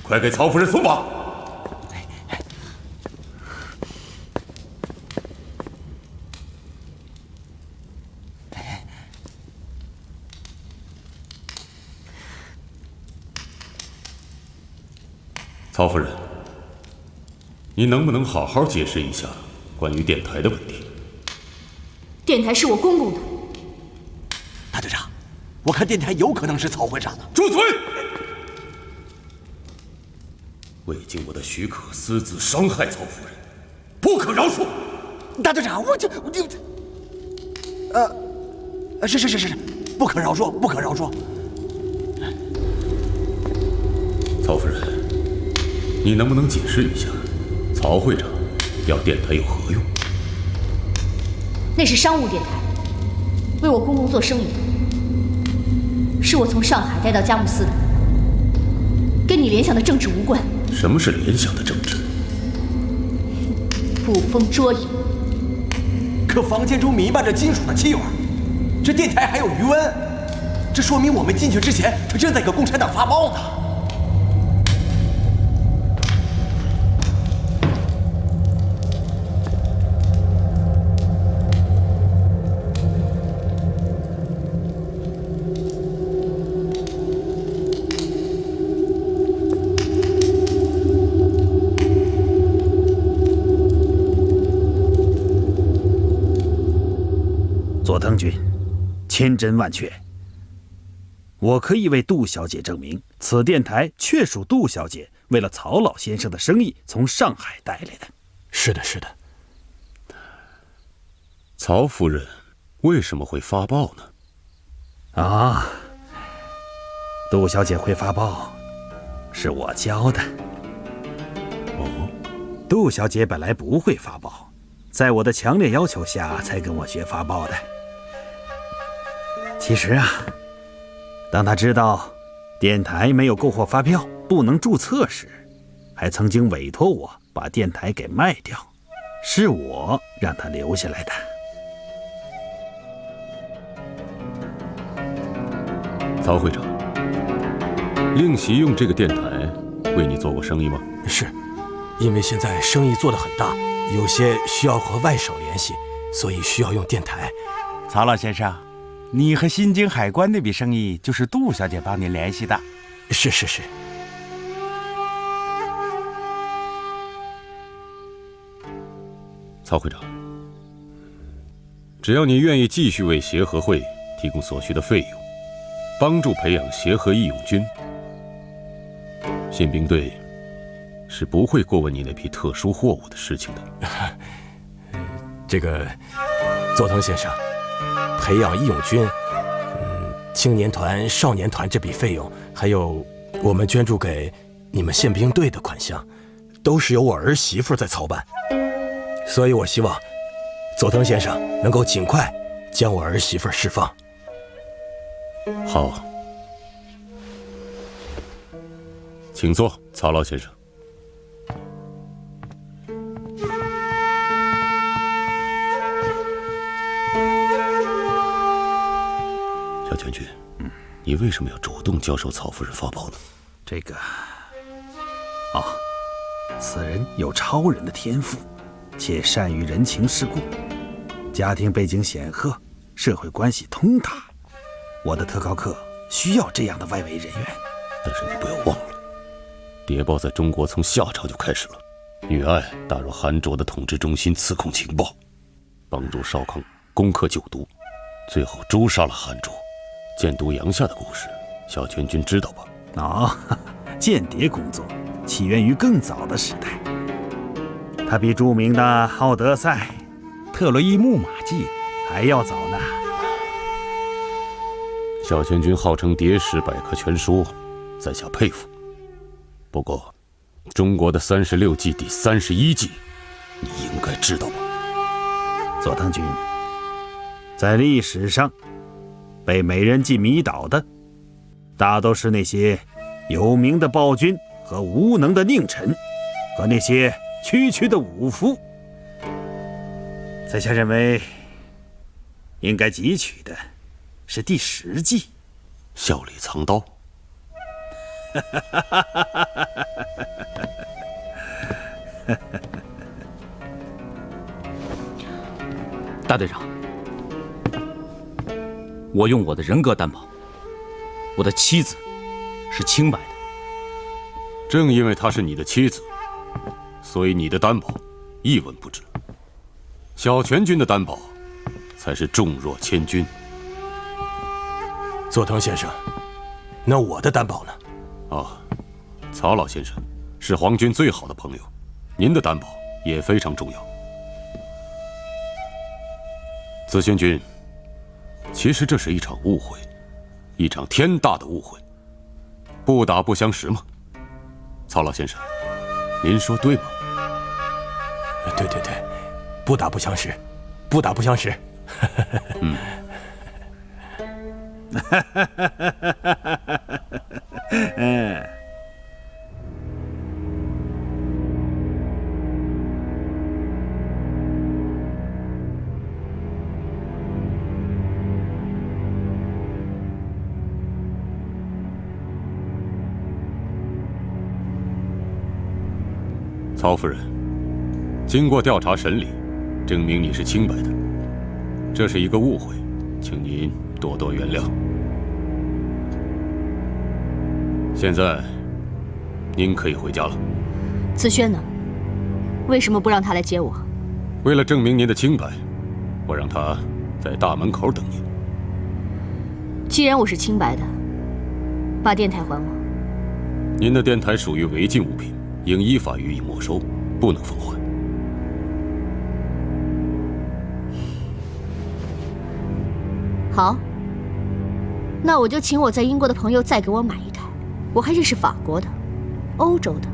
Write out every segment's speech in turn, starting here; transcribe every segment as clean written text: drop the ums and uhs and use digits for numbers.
快给曹夫人送马。曹夫人，你能不能好好解释一下关于电台的问题？电台是我公公的。大队长，我看电台有可能是曹会长的。住嘴！未经我的许可私自伤害曹夫人，不可饶恕。大队长，是，不可饶恕，不可饶恕。曹夫人，你能不能解释一下，曹会长要电台有何用？那是商务电台，为我公公做生意，是我从上海带到佳木斯的，跟你联想的政治无关。什么是联想的政治？捕风捉影。可房间中弥漫着金属的气味，这电台还有余温，这说明我们进去之前，他正在给共产党发报呢。佐藤君，千真万确。我可以为杜小姐证明，此电台确属杜小姐为了曹老先生的生意从上海带来的。是的，是的。曹夫人为什么会发报呢？啊，杜小姐会发报，是我教的。哦，杜小姐本来不会发报，在我的强烈要求下才跟我学发报的。其实啊，当他知道电台没有购货发票，不能注册时，还曾经委托我把电台给卖掉，是我让他留下来的。曹会长，令习用这个电台为你做过生意吗？是，因为现在生意做得很大，有些需要和外省联系，所以需要用电台。曹老先生，你和新京海关那笔生意就是杜小姐帮您联系的。是。曹会长，只要你愿意继续为协和会提供所需的费用，帮助培养协和义勇军，宪兵队是不会过问你那批特殊货物的事情的。这个，佐藤先生，培养义勇军，青年团、少年团这笔费用，还有我们捐助给你们宪兵队的款项，都是由我儿媳妇在操办。所以我希望佐藤先生能够尽快将我儿媳妇释放。好，请坐，曹老先生。小全军，你为什么要主动教授曹夫人发报呢？这个，此人有超人的天赋，且善于人情世故，家庭背景显赫，社会关系通达。我的特高课需要这样的外围人员。但是你不要忘了，谍报在中国从夏朝就开始了。女爱打入韩卓的统治中心，刺控情报，帮助少康攻克九都，最后诛杀了韩卓。建都阳夏的故事，小全军知道吧？间谍工作起源于更早的时代，它比著名的《奥德赛》《特洛伊木马记》还要早呢。小全军号称谍史百科全书，在下佩服。不过，中国的36计第31计，你应该知道吧？佐藤君，在历史上被美人计迷倒的，大都是那些有名的暴君和无能的佞臣，和那些区的武夫。在下认为，应该汲取的是第10计，笑里藏刀。大队长，我用我的人格担保，我的妻子是清白的。正因为她是你的妻子，所以你的担保一文不值。小泉君的担保才是重若千钧。佐藤先生，那我的担保呢？曹老先生是皇军最好的朋友，您的担保也非常重要。紫萱君，其实这是一场误会，一场天大的误会。不打不相识嘛。曹老先生，您说对吗？对对对，不打不相识，不打不相识。嗯。曹夫人，经过调查审理，证明你是清白的，这是一个误会，请您多多原谅。现在，您可以回家了。紫萱呢？为什么不让她来接我？为了证明您的清白，我让她在大门口等您。既然我是清白的，把电台还我。您的电台属于违禁物品，应依法予以没收，不能奉还。好，那我就请我在英国的朋友再给我买一台。我还认识法国的、欧洲的。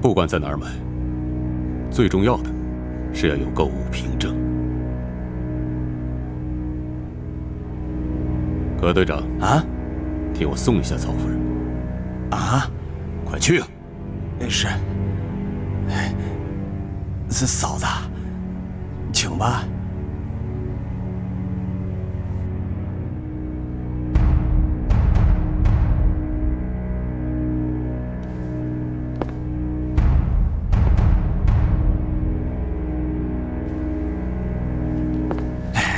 不管在哪儿买，最重要的是要有购物凭证。葛队长啊，替我送一下曹夫人。啊，快去啊！是。嫂子，请吧。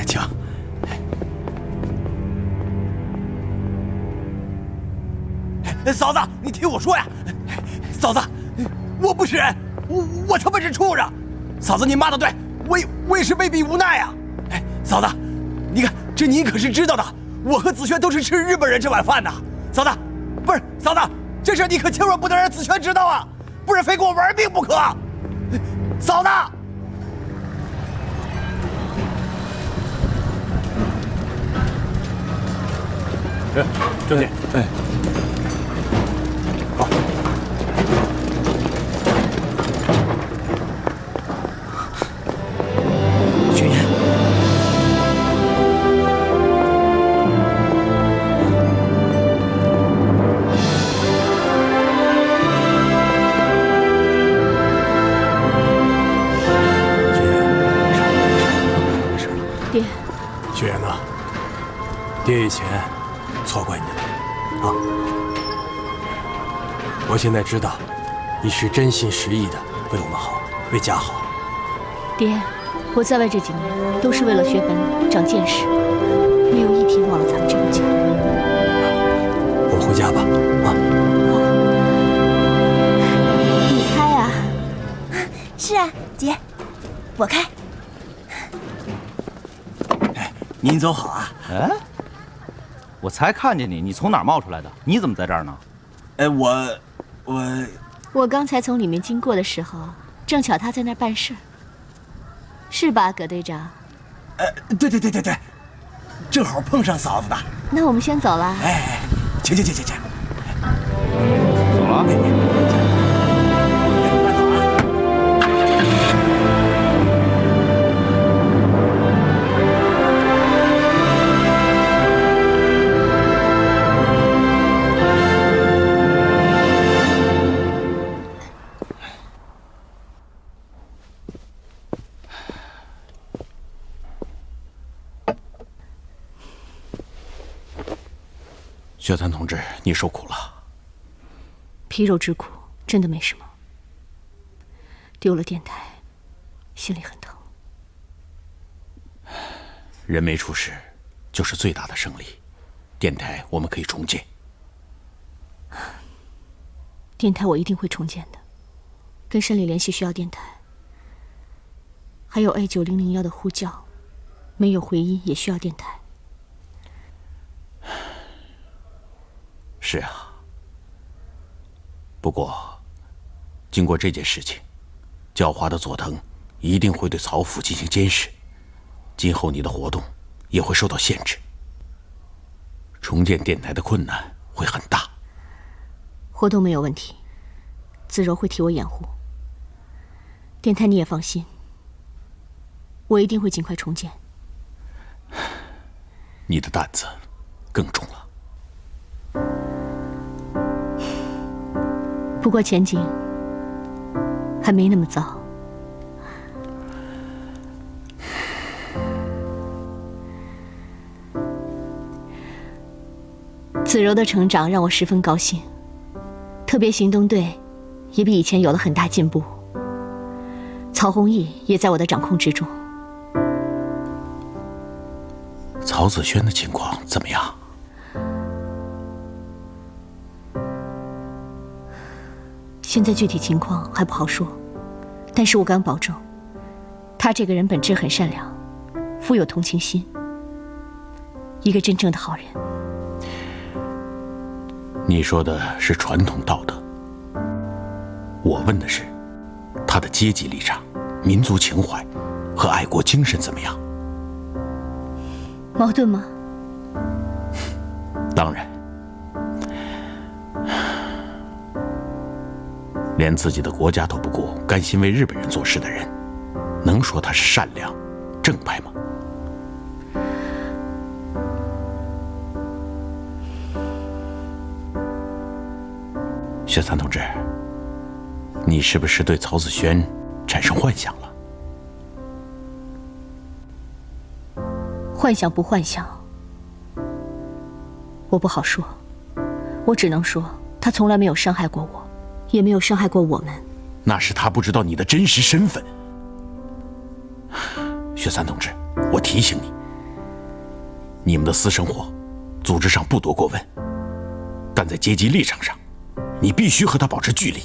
请。嫂子，你听我说呀！嫂子，我不是人，我他妈是畜生！嫂子，你骂的对，我也是被逼无奈啊！嫂子，你看这您可是知道的，我和子轩都是吃日本人这碗饭的。嫂子，不是嫂子，这事你可千万不能让子轩知道啊，不然非跟我玩命不可！嫂子。正经，好。雪烟，爹，雪烟啊，爹以前错怪你了啊！我现在知道，你是真心实意的为我们好，为家好。爹，我在外这几年都是为了学本领、长见识，没有一天忘了咱们这个家。我们回家吧，啊！你开啊？是啊，姐，我开。您走好啊！哎，我才看见你，你从哪儿冒出来的？你怎么在这儿呢？我刚才从里面经过的时候，正巧他在那儿办事，是吧，葛队长？对，正好碰上嫂子的。那我们先走了。哎，请。走了。慢走啊！雪团同志，你受苦了。皮肉之苦真的没什么，丢了电台，心里很疼。人没出事，就是最大的胜利。电台我们可以重建。电台我一定会重建的，跟山里联系需要电台，还有 A9001的呼叫，没有回音也需要电台。是啊，不过经过这件事情，狡猾的佐藤一定会对曹府进行监视，今后你的活动也会受到限制，重建电台的困难会很大。活动没有问题，子柔会替我掩护。电台你也放心，我一定会尽快重建。你的担子更重了。不过前景还没那么糟。子柔的成长让我十分高兴，特别行动队也比以前有了很大进步。曹弘毅也在我的掌控之中。曹子轩的情况怎么样？现在具体情况还不好说，但是我敢保证，他这个人本质很善良，富有同情心，一个真正的好人。你说的是传统道德，我问的是他的阶级立场、民族情怀和爱国精神怎么样？矛盾吗？当然，连自己的国家都不顾，甘心为日本人做事的人，能说他是善良、正派吗？雪三同志，你是不是对曹子轩产生幻想了？幻想不幻想，我不好说。我只能说，他从来没有伤害过我，也没有伤害过我们。那是他不知道你的真实身份。雪三同志，我提醒你，你们的私生活，组织上不多过问，但在阶级立场上，你必须和他保持距离。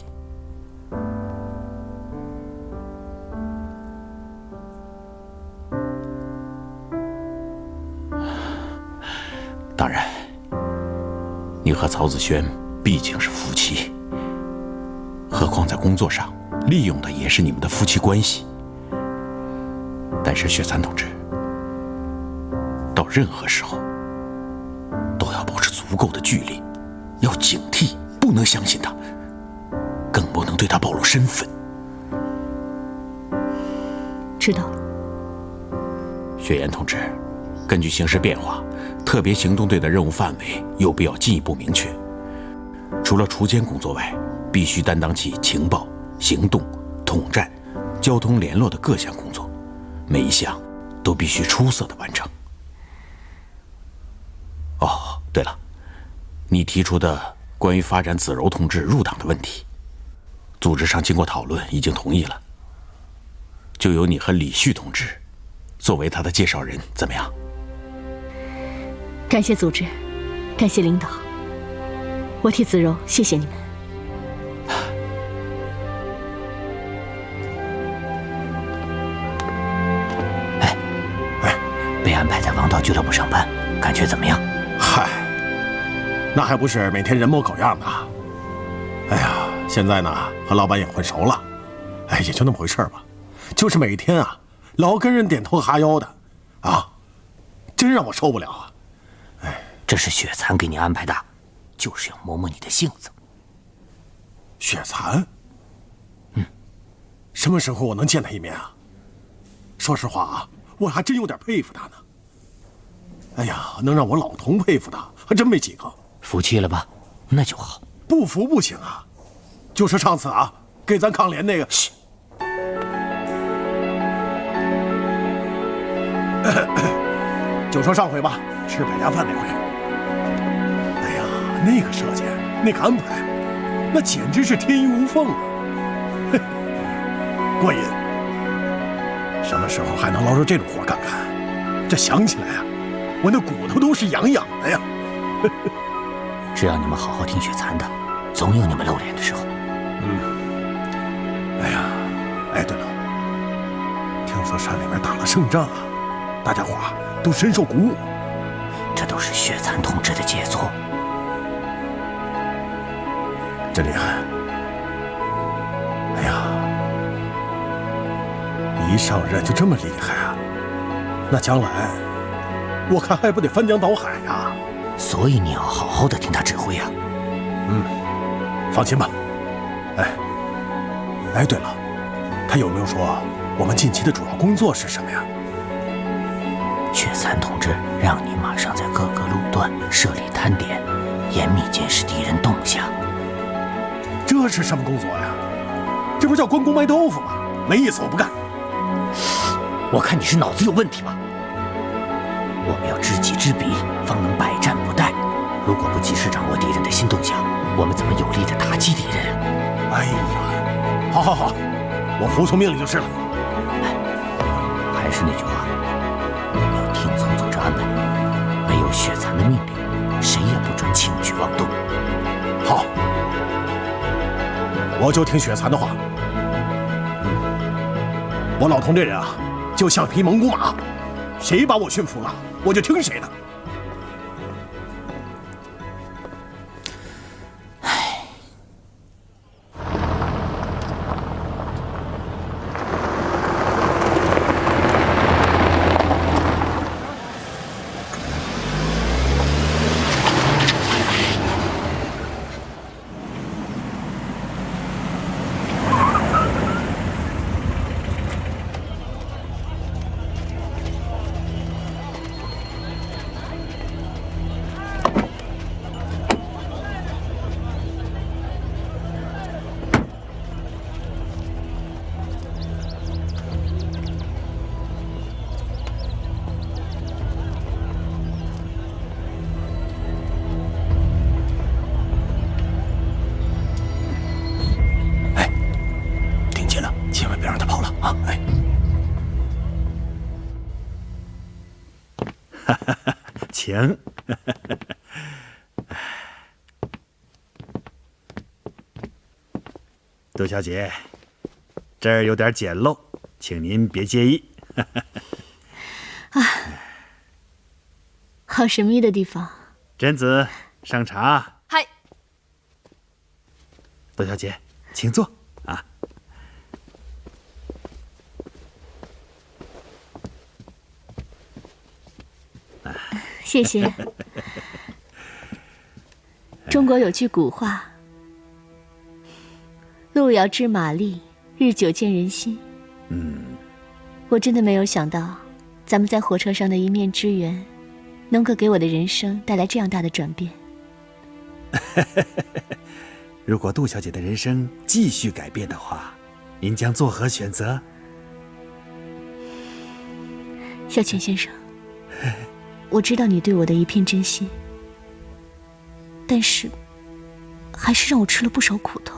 当然，你和曹子轩毕竟是夫妻，何况在工作上利用的也是你们的夫妻关系。但是雪三同志，到任何时候都要保持足够的距离，要警惕，不能相信他，更不能对他暴露身份。知道了。雪岩同志，根据形势变化，特别行动队的任务范围有必要进一步明确。除了锄奸工作外，必须担当起情报、行动、统战、交通联络的各项工作，每一项都必须出色的完成。哦，对了，你提出的关于发展子柔同志入党的问题，组织上经过讨论已经同意了，就由你和李旭同志作为他的介绍人，怎么样？感谢组织，感谢领导，我替子柔谢谢你们。被安排在王道俱乐部上班，感觉怎么样？嗨，那还不是每天人模狗样的。哎呀，现在呢和老板也混熟了，哎，也就那么回事吧。就是每天啊，老跟人点头哈腰的，啊，真让我受不了啊！哎，这是雪蚕给你安排的，就是要磨磨你的性子。雪蚕？什么时候我能见他一面啊？说实话啊，我还真有点佩服他呢。哎呀，能让我老童佩服的还真没几个。服气了吧？那就好。不服不行啊！就是上次啊，给咱抗联那个。嘘。就说上回吧，吃百家饭那回。哎呀，那个设计，那个安排，那简直是天衣无缝啊！嘿，过瘾。什么时候还能捞着这种活干干？这想起来啊，我那骨头都是痒痒的呀。只要你们好好听雪蚕的，总有你们露脸的时候。哎呀，哎，对了，听说山里面打了胜仗啊，大家伙都深受鼓舞。这都是雪蚕同志的杰作，真厉害！哎呀，一上任就这么厉害啊！那将来我看还不得翻江倒海啊！所以你要好好的听他指挥啊。放心吧。哎，对了，他有没有说我们近期的主要工作是什么呀？雪蚕同志让你马上在各个路段设立滩点，严密监视敌人动向。这是什么工作呀？这不叫关公卖豆腐吗？没意思，我不干。我看你是脑子有问题吧？我们要知己知彼，方能百战不殆。如果不及时掌握敌人的新动向，我们怎么有力的打击敌人啊？哎呀，好，我服从命令就是了。还是那句话，要听从组织安排，没有雪蚕的命令，谁也不准轻举妄动。好，我就听雪蚕的话。我老童这人啊，就像匹蒙古马，谁把我驯服了，我就听谁的。千万别让他跑了啊！哎，请。杜小姐，这儿有点简陋，请您别介意。啊，好神秘的地方。贞子，上茶。嗨。杜小姐，请坐啊。谢谢。中国有句古话：“路遥知马力，日久见人心。”我真的没有想到，咱们在火车上的一面之缘，能够给我的人生带来这样大的转变。如果杜小姐的人生继续改变的话，您将作何选择？小泉先生，我知道你对我的一片真心，但是还是让我吃了不少苦头。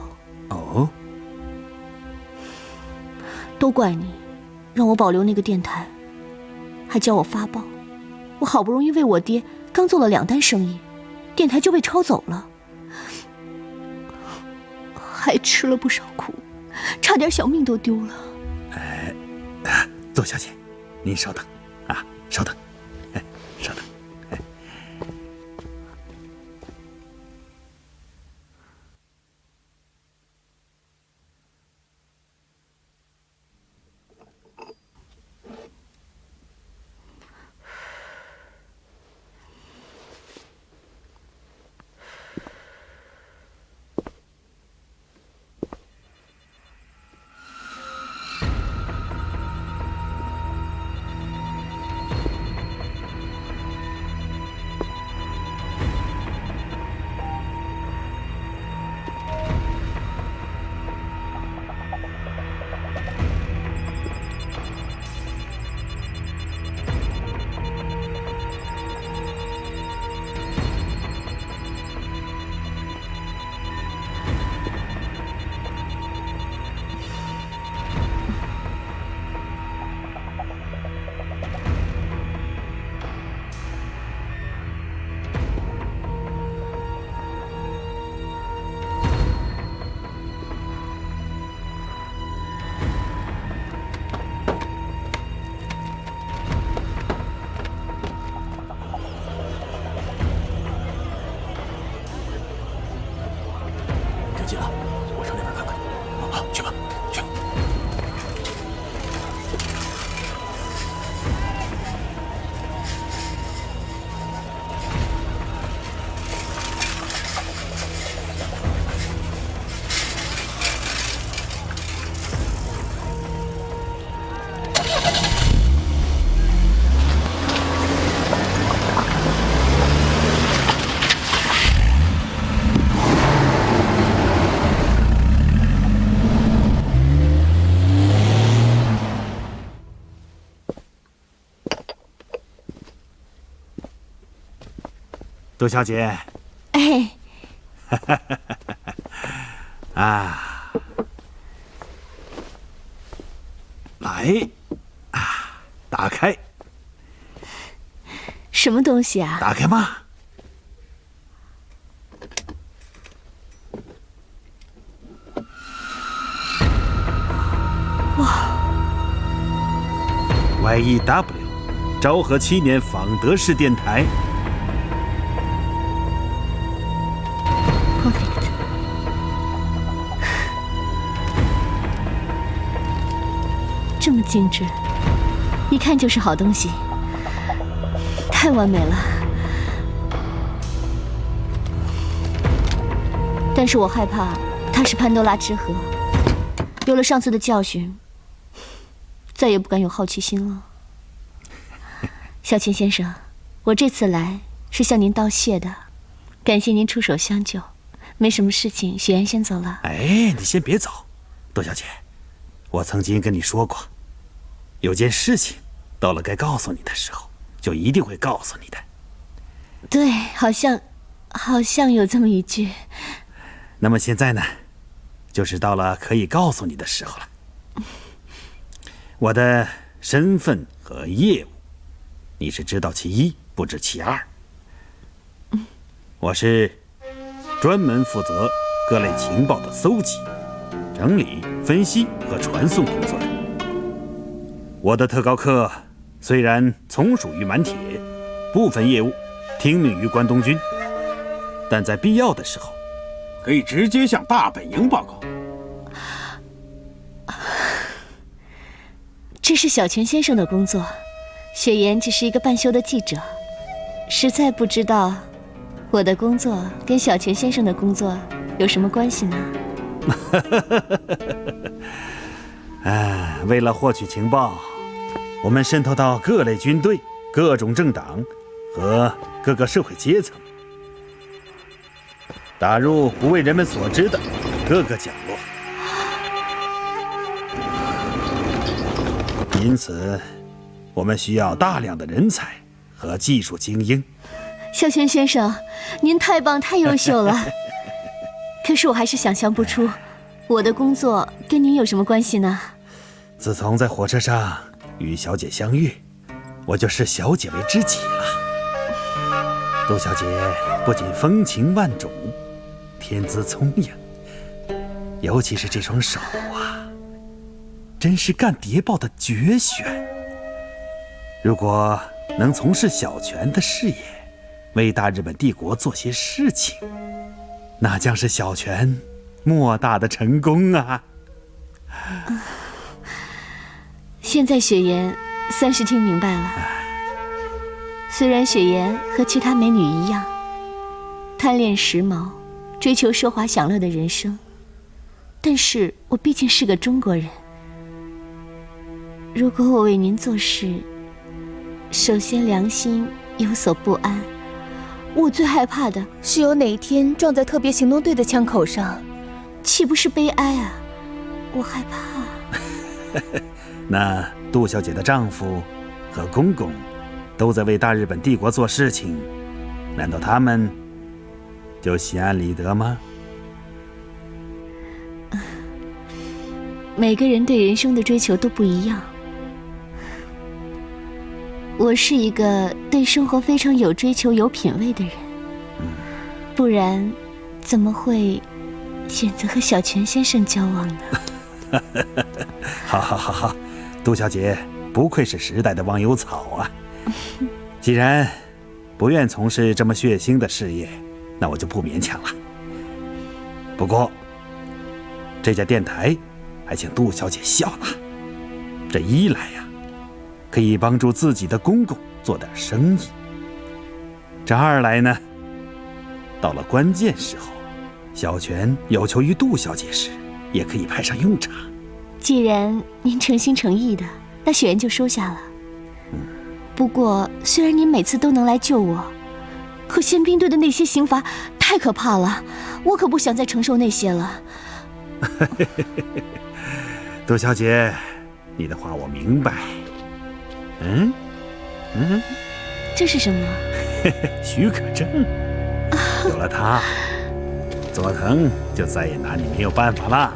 哦，都怪你，让我保留那个电台，还叫我发报。我好不容易为我爹刚做了2单生意，电台就被抄走了，还吃了不少苦，差点小命都丢了。杜小姐，您稍等啊，稍等。稍等，接近了，我上那边看看。好，去吧，去。杜小姐，哎，啊，来，啊，打开，什么东西啊？打开嘛！哇 ！YEW， 昭和7年仿德式电台。Perfect。这么精致，一看就是好东西，太完美了。但是我害怕它是潘多拉之盒，有了上次的教训，再也不敢有好奇心了。小钱先生，我这次来是向您道谢的，感谢您出手相救。没什么事情，雪岩先走了。哎，你先别走，杜小姐，我曾经跟你说过，有件事情到了该告诉你的时候，就一定会告诉你的。对，好像有这么一句。那么现在呢，就是到了可以告诉你的时候了。我的身份和业务，你是知道其一，不知其二。我是专门负责各类情报的搜集、整理、分析和传送工作的。我的特高课虽然从属于满铁，部分业务听命于关东军，但在必要的时候，可以直接向大本营报告。这是小泉先生的工作，雪岩只是一个半休的记者，实在不知道我的工作跟小泉先生的工作有什么关系呢？为了获取情报，我们渗透到各类军队、各种政党和各个社会阶层，打入不为人们所知的各个角落。因此，我们需要大量的人才和技术精英。小泉先生，您太棒、太优秀了。可是我还是想象不出，我的工作跟您有什么关系呢？自从在火车上与小姐相遇，我就视小姐为知己了。杜小姐不仅风情万种，天资聪颖，尤其是这双手啊，真是干谍报的绝选。如果能从事小泉的事业，为大日本帝国做些事情，那将是小泉莫大的成功啊！现在雪岩算是听明白了。虽然雪岩和其他美女一样，贪恋时髦，追求奢华享乐的人生，但是我毕竟是个中国人。如果我为您做事，首先良心有所不安，我最害怕的是有哪一天撞在特别行动队的枪口上，岂不是悲哀啊？我害怕。那杜小姐的丈夫和公公都在为大日本帝国做事情，难道他们就心安理得吗？每个人对人生的追求都不一样。我是一个对生活非常有追求、有品味的人，不然怎么会选择和小泉先生交往呢？好，杜小姐不愧是时代的忘忧草啊！既然不愿从事这么血腥的事业，那我就不勉强了。不过这家电台还请杜小姐笑了。这一来呀，可以帮助自己的公公做点生意；这二来呢，到了关键时候，小泉有求于杜小姐时，也可以派上用场。既然您诚心诚意的，那雪雁就收下了。不过，虽然您每次都能来救我，可宪兵队的那些刑罚太可怕了，我可不想再承受那些了。杜小姐，你的话我明白。这是什么？许可证。有了它，佐藤就再也拿你没有办法了。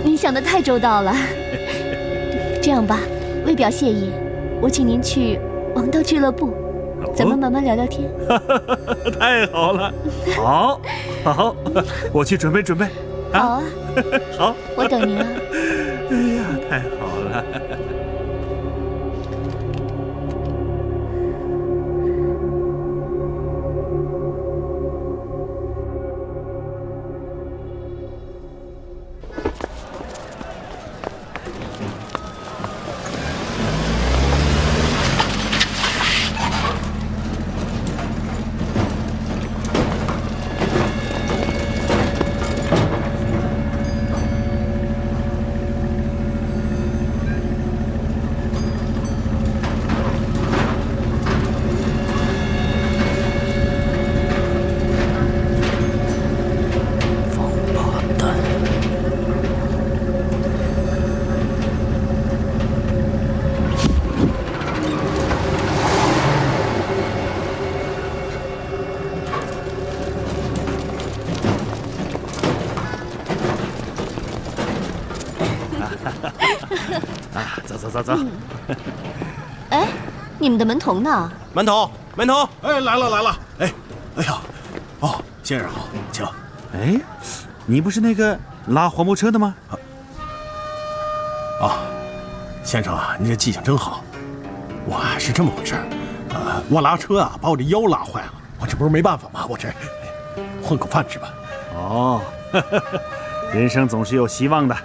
您想得太周到了。这样吧，为表谢意，我请您去王道俱乐部，咱们慢慢聊聊天。太好了，好，我去准备准备。好啊，好，我等您啊。哎呀，太好了。走。哎，你们的门童呢？门童，哎，来了！哎呀，哦，先生好，请。哎，你不是那个拉黄包车的吗？先生啊，你这记性真好。我是这么回事，我拉车啊，把我这腰拉坏了，我这不是没办法吗？我这混口饭吃吧。哦，人生总是有希望的，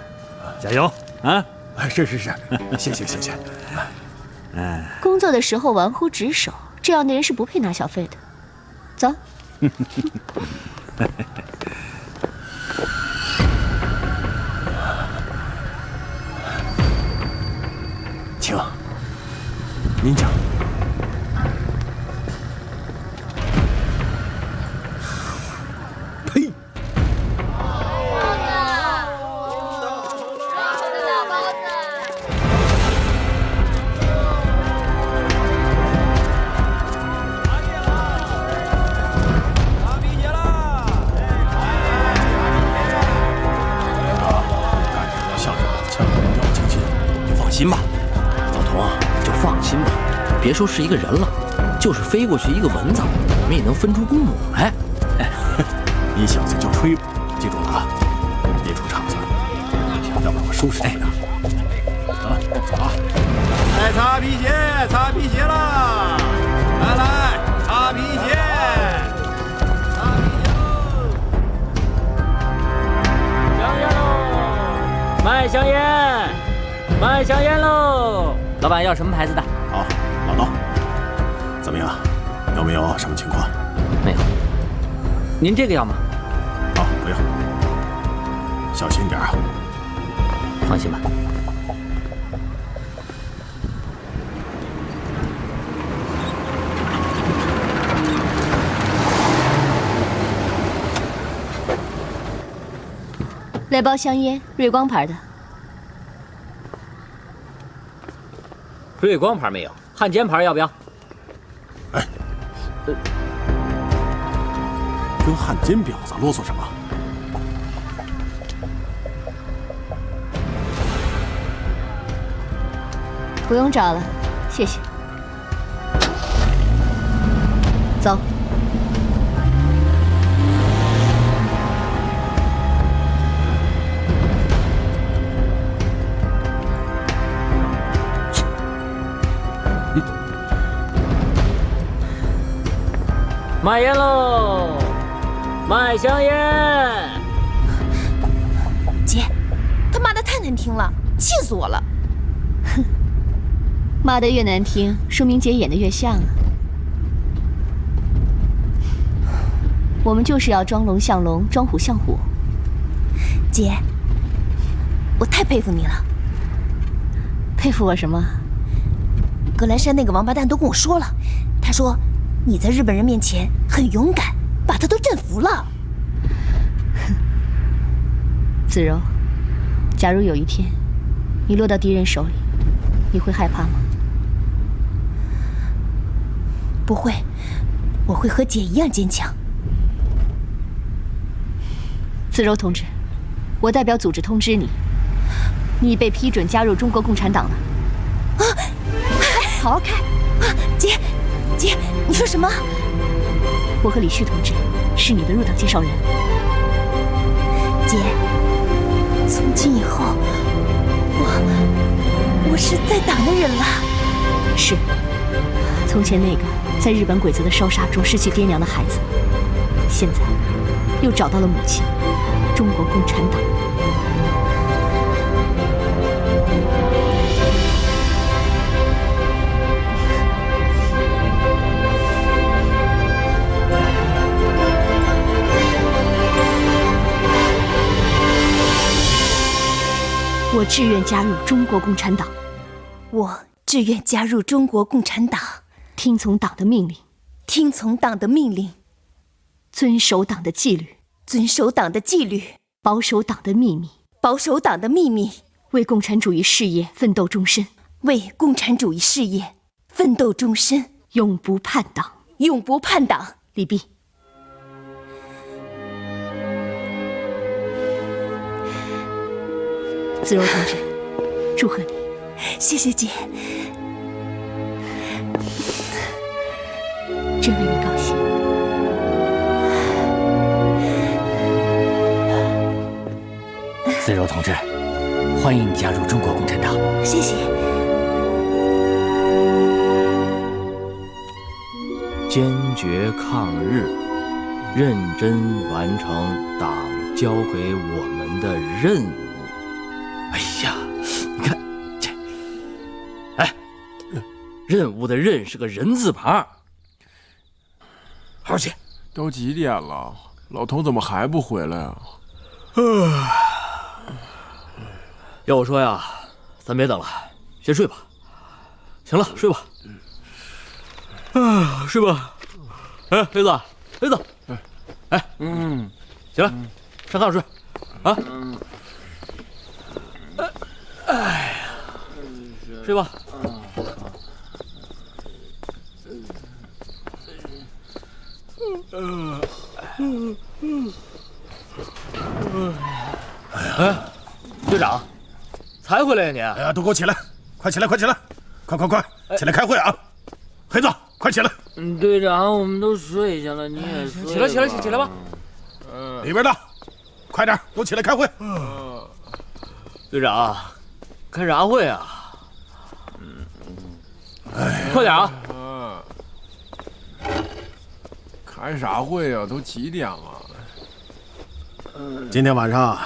加油啊！是，谢谢。工作的时候玩忽职守，这样的人是不配拿小费的。走。请，您讲。呸！行吧，老童啊，就放心吧，别说是一个人了，就是飞过去一个蚊子，我们也能分出公母来。你小子就吹吧，记住了啊，别出岔子，要不然我收拾你的。走啊！来擦皮鞋了！来，擦皮鞋！香烟喽！卖香烟喽！老板要什么牌子的？好，老道，怎么样？有没有什么情况？没有。您这个要吗？好，不要。小心点啊！放心吧。来包香烟，瑞光牌的。瑞光牌没有，汉奸牌要不要？哎，跟汉奸婊子啰嗦什么？不用找了，谢谢。走。卖烟喽！卖香烟！难听了，气死我了！哼，骂得越难听，说明姐演得越像啊。我们就是要装龙像龙，装虎像虎。姐，我太佩服你了。佩服我什么？格兰山那个王八蛋都跟我说了，他说你在日本人面前很勇敢，把他都震服了。子柔，假如有一天你落到敌人手里，你会害怕吗？不会，我会和姐一样坚强。子柔同志，我代表组织通知你，你被批准加入中国共产党了。啊！好好看啊！姐，你说什么？我和李旭同志是你的入党介绍人。姐，从今以后，我是在党的人了。是，从前那个在日本鬼子的烧杀中失去爹娘的孩子，现在又找到了母亲，中国共产党。我志愿加入中国共产党。我志愿加入中国共产党，听从党的命令，听从党的命令，遵守党的纪律，遵守党的纪律，保守党的秘密，保守党的秘密，为共产主义事业奋斗终身，为共产主义事业奋斗终身，永不叛党，永不叛党。李碧。子柔同志，祝贺你！谢谢姐，真为你高兴。子柔同志，欢迎你加入中国共产党。谢谢。坚决抗日，认真完成党交给我们的任务。哎呀，你看这，哎，任务的任是个人字旁。好好写。都几点了？老头怎么还不回来啊？要我说呀，咱别等了，先睡吧。行了，睡吧。睡吧。哎，黑子，哎，起来，上炕上睡，啊。哎呀，睡吧。哎，队长，才回来呀你？哎呀，都给我起来！快起来，快起来！快，起来开会啊！黑子，快起来！队长，我们都睡下了，你也睡。起来吧。里边的，快点，都起来开会。队长，开啥会啊？快点啊！开啥会啊？都几点了？今天晚上，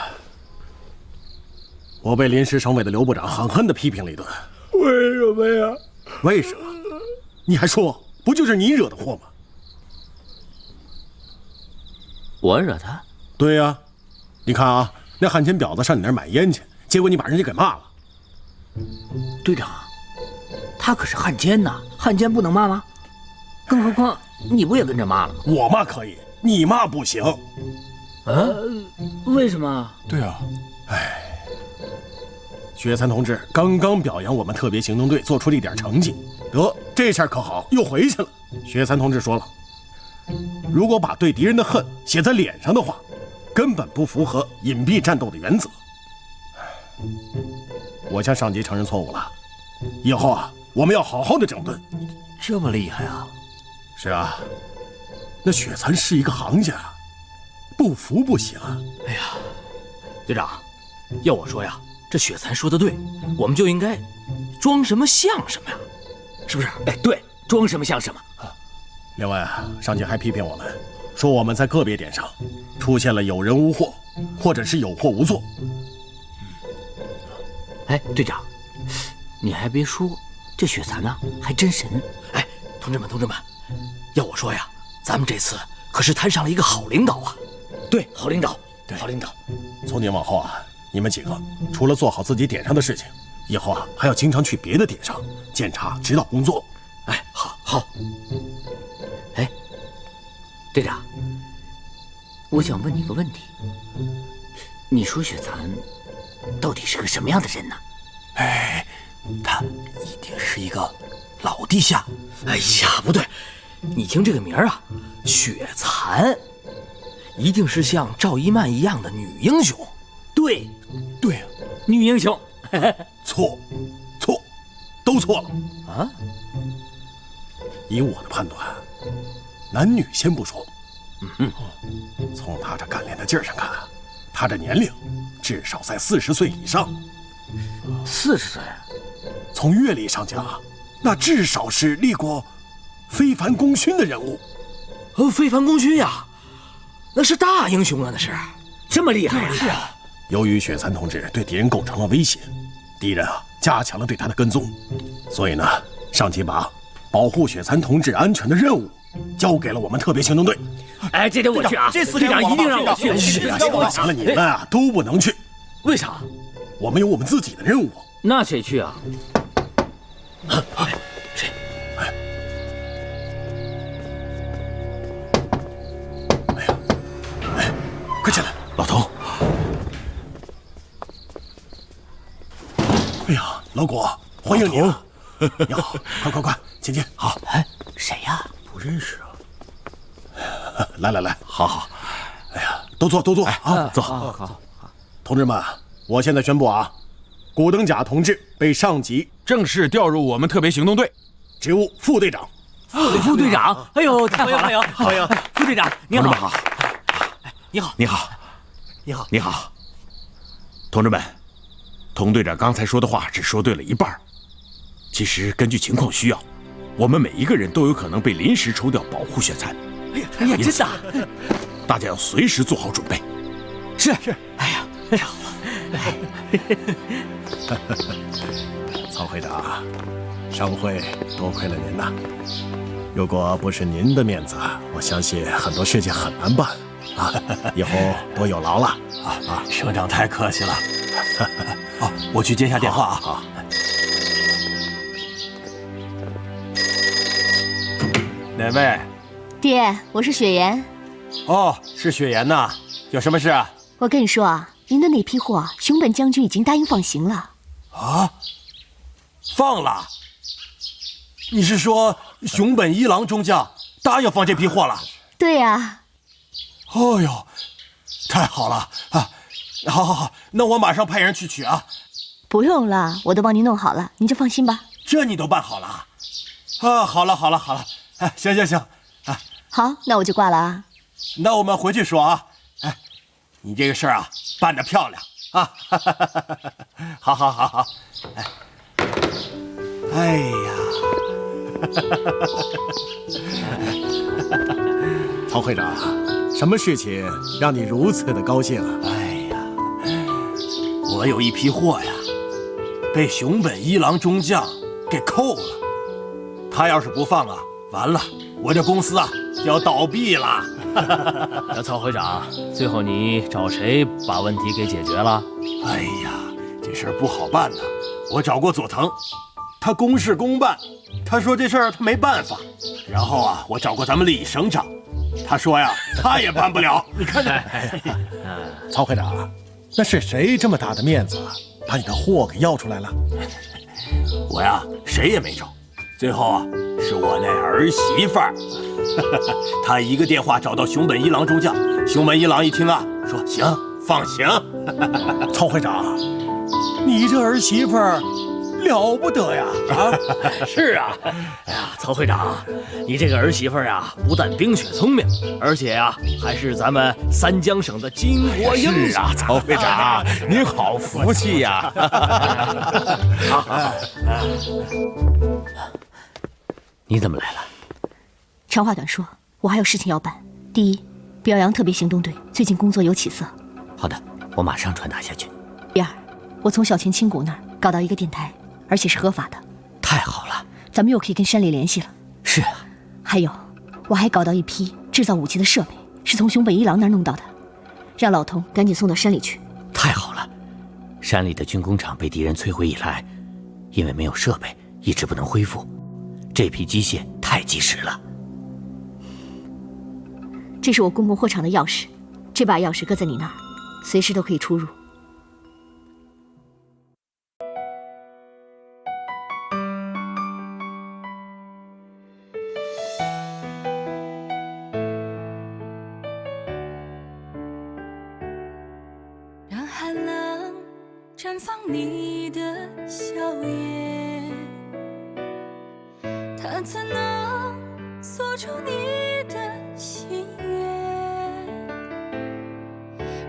我被临时省委的刘部长狠狠地批评了一顿。为什么呀？为什么？你还说，不就是你惹的祸吗？我惹他？对呀，你看啊，那汉奸婊子上你那儿买烟去，结果你把人家给骂了。队长，他可是汉奸呐，汉奸不能骂吗？更何况你不也跟着骂了吗？我骂可以，你骂不行。为什么？对啊，雪参同志刚刚表扬我们特别行动队做出了一点成绩，得这下可好，又回去了。雪参同志说了，如果把对敌人的恨写在脸上的话，根本不符合隐蔽战斗的原则。我向上级承认错误了，以后啊，我们要好好的整顿。这么厉害啊？是啊，那雪参是一个行家，不服不行。哎呀，队长，要我说呀，这雪参说的对，我们就应该装什么像什么呀，是不是？哎，对，装什么像什么。另外啊，上级还批评我们，说我们在个别点上出现了有人无货，或者是有货无做。哎，队长，你还别说，这雪蚕呢还真神。哎，同志们，要我说呀，咱们这次可是摊上了一个好领导啊！对，好领导，好领导。从今往后啊，你们几个除了做好自己点上的事情，以后啊还要经常去别的点上检查指导工作。哎，好。哎，队长，我想问你个问题，你说雪蚕到底是个什么样的人呢？哎，他一定是一个老地下。哎呀，不对，你听这个名儿啊，雪蚕，一定是像赵一曼一样的女英雄。对，女英雄。错，都错了啊！以我的判断，男女先不说，从他这干练的劲儿上看，他这年龄至少在40岁以上。40岁？从阅历上讲，那至少是立过非凡功勋的人物。非凡功勋呀，那是大英雄啊，那是这么厉害呀！是啊。由于雪蚕同志对敌人构成了威胁，敌人啊加强了对他的跟踪，所以呢，上级把保护雪蚕同志安全的任务交给了我们特别行动队。哎，这得我去啊！这次队长一定让我去。行了，你们啊都不能去。为啥？我们有我们自己的任务。那谁去啊？谁？快进来，老头。哎呀，老谷，欢迎你啊！你好，快，请进。好。哎，谁呀？不认识啊。来，好。哎呀，都坐啊，坐。好。同志们，我现在宣布啊，古登甲同志被上级正式调入我们特别行动队，职务副队长。副队长，哎呦，太好了！欢迎副队长，你好。你好，同志们，童队长刚才说的话只说对了一半。其实根据情况需要，我们每一个人都有可能被临时抽调保护雪蚕。哎呀，真的！大家要随时做好准备。是。哎呀，太好了！曹会长，上会多亏了您呐。如果不是您的面子，我相信很多事情很难办啊。以后多有劳了啊！省长太客气了。我去接下电话啊。好。哪位？爹，我是雪岩。哦，是雪岩呐，有什么事啊？我跟你说啊，您的那批货，熊本将军已经答应放行了。啊？放了？你是说熊本一郎中将答应放这批货了？对呀。哦呦，太好了啊！好，那我马上派人去取啊。不用了，我都帮您弄好了，您就放心吧。这你都办好了？啊，好了。哎，行。啊，好，那我就挂了啊。那我们回去说啊。哎，你这个事儿啊，办得漂亮啊！好。哎呀，曹会长，什么事情让你如此的高兴啊？哎呀，我有一批货呀，被熊本一郎中将给扣了。他要是不放啊，完了，我这公司啊就要倒闭了。那曹会长，最后你找谁把问题给解决了？哎呀，这事儿不好办呐。我找过佐藤，他公事公办，他说这事儿他没办法。然后啊，我找过咱们李省长，他说呀，他也办不了。你看这，曹会长，那是谁这么大的面子，把你的货给要出来了？我呀，谁也没找。最后啊，是我那儿媳妇儿，她一个电话找到熊本一郎中将，熊本一郎一听啊，说行，放行。曹会长，你这儿媳妇儿了不得呀！啊，是啊，哎呀，曹会长，你这个儿媳妇儿啊，不但冰雪聪明，而且呀，还是咱们三江省的巾帼英雄。是啊，曹会长，您好福气呀！好。你怎么来了？长话短说，我还有事情要办。第一，表扬特别行动队最近工作有起色。好的，我马上传达下去。第二，我从小田青谷那儿搞到一个电台，而且是合法的。太好了，咱们又可以跟山里联系了。是啊，还有，我还搞到一批制造武器的设备，是从熊本一郎那儿弄到的，让老童赶紧送到山里去。太好了，山里的军工厂被敌人摧毁以来，因为没有设备，一直不能恢复。这批机械太及时了。这是我公共货场的钥匙，这把钥匙搁在你那儿，随时都可以出入。让寒冷绽放你的笑颜，它怎能锁住你的心愿？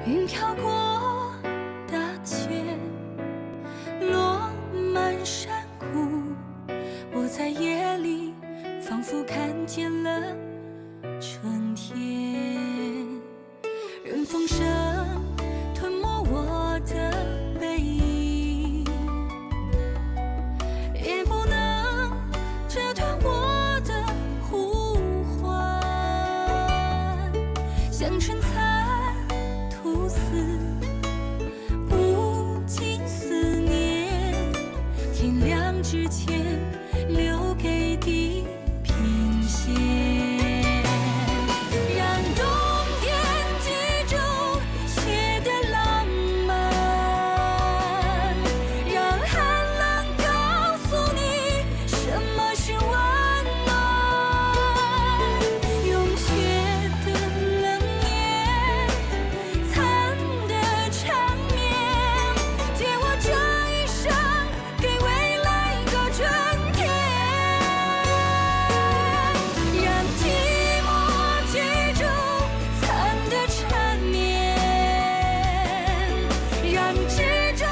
云飘过大千，落满山谷，我在夜里仿佛看见了春天。任风声吞没我的背影，也不能折断我的呼唤。像春蚕吐丝，不尽思念，天亮之前留给地平线。让冬天记住雪的浪漫，让寒冷告诉你什么是温暖。用雪的冷眼，残的缠绵，借我这一生，给未来一个春天。让寂寞记住残的缠绵，让执着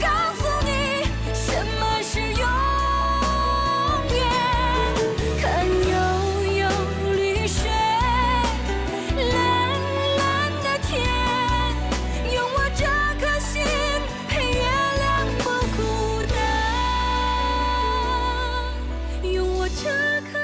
告诉你什么是永远。看悠悠绿水，蓝蓝的天，用我这颗心陪月亮不孤单，用我这颗